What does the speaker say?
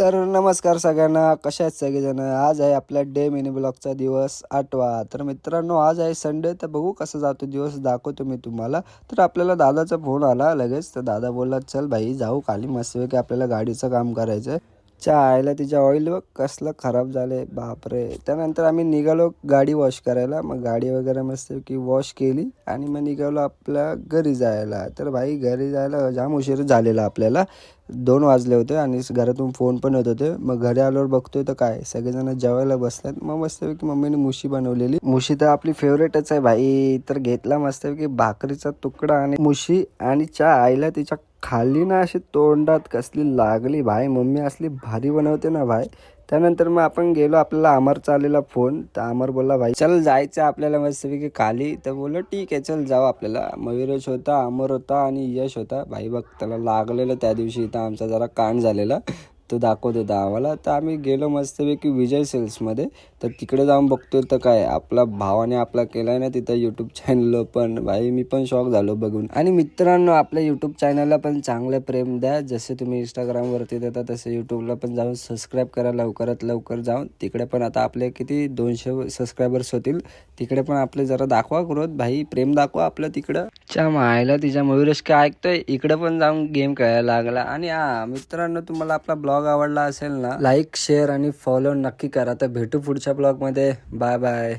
तर नमस्कार सगळ्यांना, कशा आहेत सगळेजण. आज आहे आपल्या डे मिनी ब्लॉगचा दिवस 8वा. तर मित्रांनो, आज आहे संडे. तर बघू कसं जातो दिवस, दाखवतो मी तुम्हाला. तर आपल्याला दादाचा फोन आला लगेच. तर दादा बोलला चल भाई जाऊ खाली, मस्तपैकी आपल्याला गाडीचं काम करायचं आहे. आईला तिच्या ऑइल बघ कसलं खराब झालंय, बापरे. त्यानंतर आम्ही निघालो गाडी वॉश करायला. मग गाडी वगैरे मस्तपैकी वॉश केली आणि मग निघालो आपल्या घरी जायला. तर भाई घरी जायला जाम उशीर झालेला आपल्याला, 2 वाजले होते आणि घरातून फोन पण येत होते. मग घरी आल्यावर बघतोय तर काय सगळेजण जेवायला बसतात. मग मस्तपैकी मम्मीने मुशी बनवलेली. मुशी तर आपली फेवरेटच आहे भाई. तर घेतला मस्तपैकी भाकरीचा तुकडा आणि मुशी आणि आईला तिच्या खाली ना अशी तोंडात कसली लागली भाई. मम्मी असली भारी बनवते ना भाई. त्यानंतर मग आपण गेलो, आपल्याला अमरचा आलेला फोन. तर अमर बोलला भाई चल जायचं आपल्याला मस्तपैकी खाली. तर बोललो ठीक आहे चल जाऊ. आपल्याला मयुरेश होता, अमर होता आणि यश होता. भाई बघ त्याला लागलेलं त्या दिवशी इथं आमचा जरा कांड झालेला, तो दाखवत होता आम्हाला. तर आम्ही गेलो मस्तपैकी विजय सेल्समध्ये. तर तिकडे जाऊन बघतोय तर काय आपला भावाने आपला केलाय ना तिथं यूट्यूब चॅनल. पण भाई मी पण शॉक झालो बघून. आणि मित्रांनो, आपल्या यूट्यूब चॅनलला पण चांगलं प्रेम द्या. जसं तुम्ही इंस्टाग्रामवरती देता तसं यूट्यूबला पण जाऊन सबस्क्राईब करा लवकरात लवकर जाऊन. तिकडे पण आता आपले किती 200 सबस्क्रायबर्स होतील. तिकडे पण आपले जरा दाखवा ग्रोथ भाई, प्रेम दाखवा आपलं तिकडं. मायला तिच्या मयुरेश काय ऐकतोय, इकडे पण जाऊन गेम खेळायला लागला. आणि मित्रांनो, तुम्हाला आपला ब्लॉग आवडला असेल ना, लाईक शेअर आणि फॉलो नक्की करा. तर भेटू पुढच्या ब्लॉगमध्ये. Bye bye.